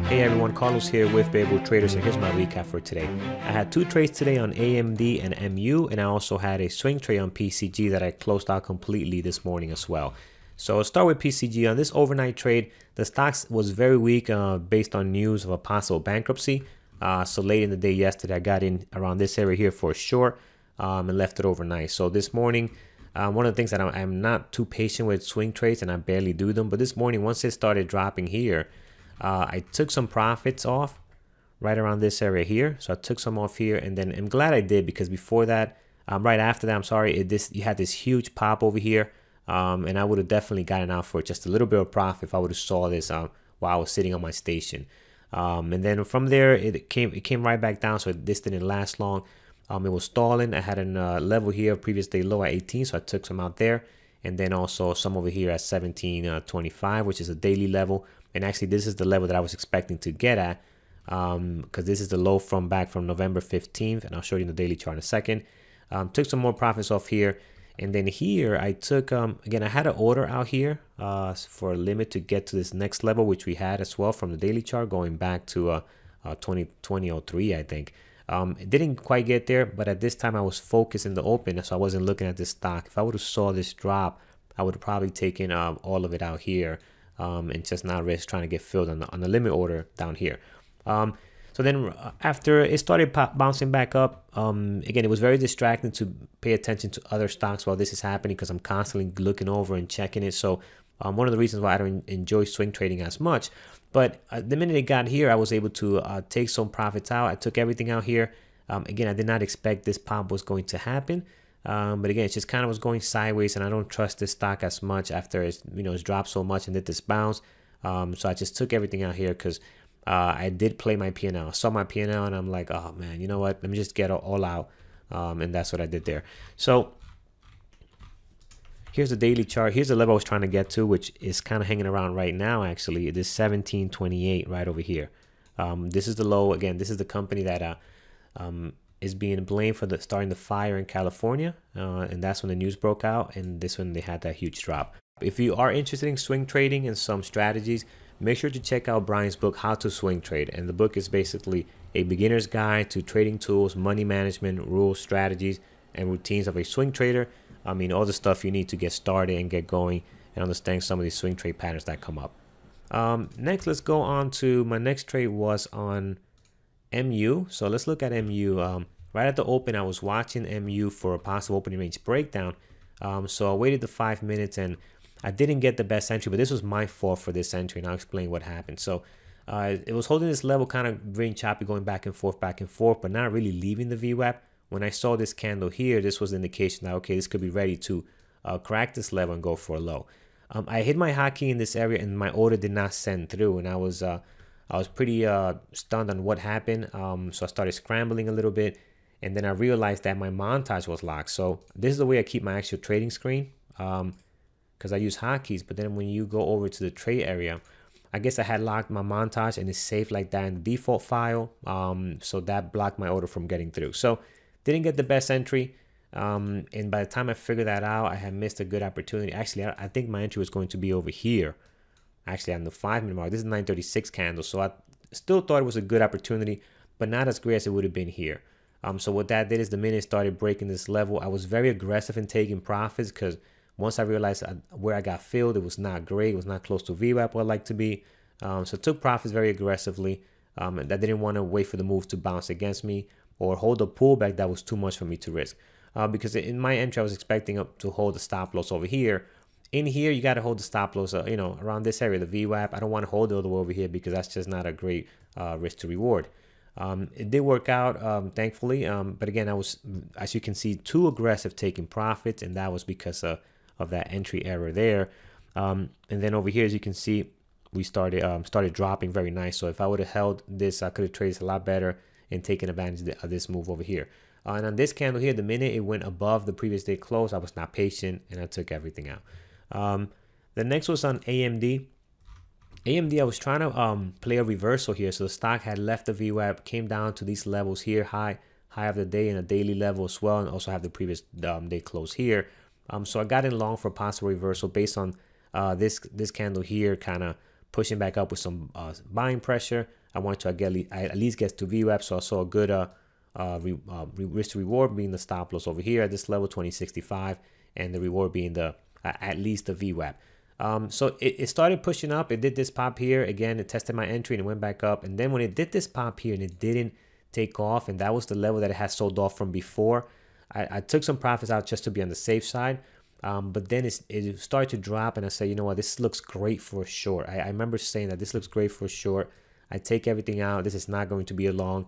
Hey everyone, Carlos here with Bearable Traders, and here's my recap for today. I had two trades today on AMD and MU, and I also had a swing trade on PCG that I closed out completely this morning as well. So I'll start with PCG. On this overnight trade, the stocks was very weak based on news of a possible bankruptcy. So late in the day yesterday, I got in around this area here for a short and left it overnight. So this morning, one of the things that I'm not too patient with swing trades, and I barely do them. But this morning, once it started dropping here, I took some profits off right around this area here. So I took some off here, and then I'm glad I did, because before that, right after that, I'm sorry, you had this huge pop over here, and I would have definitely gotten out for just a little bit of profit if I would have saw this while I was sitting on my station. And then from there, it came right back down, so this didn't last long. It was stalling. I had a level here, previous day low at 18, so I took some out there, and then also some over here at 17.25, which is a daily level. And actually, this is the level that I was expecting to get at, because this is the low back from November 15th, and I'll show you in the daily chart in a second. Took some more profits off here, and then here I took, again, I had an order out here for a limit to get to this next level, which we had as well from the daily chart, going back to 2003, I think. It didn't quite get there, but at this time I was focused in the open, so I wasn't looking at this stock. If I would have saw this drop, I would have probably taken all of it out here. And just not risk trying to get filled on the limit order down here. So then after it started bouncing back up, again, it was very distracting to pay attention to other stocks while this is happening, because I'm constantly looking over and checking it. So one of the reasons why I don't enjoy swing trading as much. But the minute it got here, I was able to take some profits out. I took everything out here. Again, I did not expect this pop was going to happen. But again, it just kind of was going sideways, and I don't trust this stock as much after it's dropped so much and did this bounce. So I just took everything out here because I did play my P&L. I saw my P&L and I'm like, oh man, you know what? Let me just get all out. And that's what I did there. So here's the daily chart. Here's the level I was trying to get to, which is kind of hanging around right now. Actually, it is 17.28 right over here. This is the low. Again, this is the company that is being blamed for starting the fire in California, and that's when the news broke out, and this one they had that huge drop. If you are interested in swing trading and some strategies, make sure to check out Brian's book, How to Swing Trade. And the book is basically a beginner's guide to trading tools, money management, rules, strategies, and routines of a swing trader. I mean, all the stuff you need to get started and get going and understand some of these swing trade patterns that come up. Next, let's go on to my next trade was on MU. So let's look at MU. Right at the open, I was watching MU for a possible opening range breakdown. So I waited the 5 minutes and I didn't get the best entry, but this was my fault for this entry, and I'll explain what happened. So it was holding this level, kind of very choppy, going back and forth, but not really leaving the VWAP. When I saw this candle here, this was an indication that, okay, this could be ready to crack this level and go for a low. I hit my hotkey in this area and my order did not send through, and I was pretty stunned on what happened. So I started scrambling a little bit, and then I realized that my montage was locked. So this is the way I keep my actual trading screen, because I use hotkeys. But then when you go over to the trade area, I guess I had locked my montage and it's saved like that in the default file. So that blocked my order from getting through. So didn't get the best entry. And by the time I figured that out, I had missed a good opportunity. Actually, I think my entry was going to be over here. Actually, on the 5 minute mark. This is 936 candle. So I still thought it was a good opportunity, but not as great as it would have been here. So what that did is the minute it started breaking this level, I was very aggressive in taking profits, because once I realized where I got filled, it was not great. It was not close to VWAP where I'd like to be. So took profits very aggressively. And I didn't want to wait for the move to bounce against me or hold a pullback that was too much for me to risk. Because in my entry, I was expecting to hold the stop loss over here. In here, you got to hold the stop loss, around this area, the VWAP. I don't want to hold it all the way over here, because that's just not a great risk to reward. It did work out, thankfully. But again, I was, as you can see, too aggressive taking profits, and that was because of that entry error there. And then over here, as you can see, we started dropping very nice. So if I would have held this, I could have traded a lot better and taken advantage of this move over here. And on this candle here, the minute it went above the previous day close, I was not patient and I took everything out. The next was on AMD. AMD, I was trying to play a reversal here. So the stock had left the VWAP, came down to these levels here, high of the day and a daily level as well, and also have the previous day close here. So I got in long for a possible reversal based on this candle here, kind of pushing back up with some buying pressure. I wanted to at least get to VWAP, so I saw a good risk to reward being the stop loss over here at this level 2065, and the reward being the at least the VWAP. So it started pushing up. It did this pop here again. It tested my entry and it went back up, and then when it did this pop here and it didn't take off, and that was the level that it had sold off from before, I took some profits out just to be on the safe side. But then it started to drop, and I said, you know what, this looks great for a short. I remember saying that this looks great for a short. I take everything out. This is not going to be a long.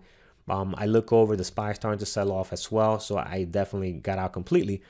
I look over, the SPY starting to sell off as well, so I definitely got out completely.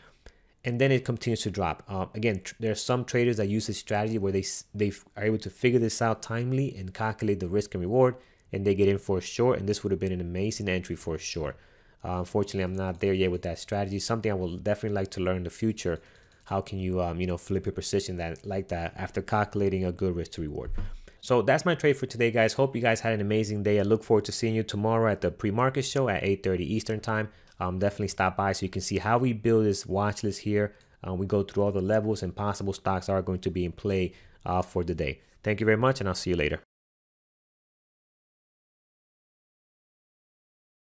And then it continues to drop. Again, there are some traders that use this strategy where they are able to figure this out timely and calculate the risk and reward, and they get in for a short, and this would have been an amazing entry for a short. Unfortunately, I'm not there yet with that strategy. Something I will definitely like to learn in the future. How can you, flip your position like that after calculating a good risk to reward? So that's my trade for today, guys. Hope you guys had an amazing day. I look forward to seeing you tomorrow at the pre-market show at 8:30 Eastern time. Definitely stop by so you can see how we build this watch list here. We go through all the levels and possible stocks are going to be in play for the day. Thank you very much, and I'll see you later.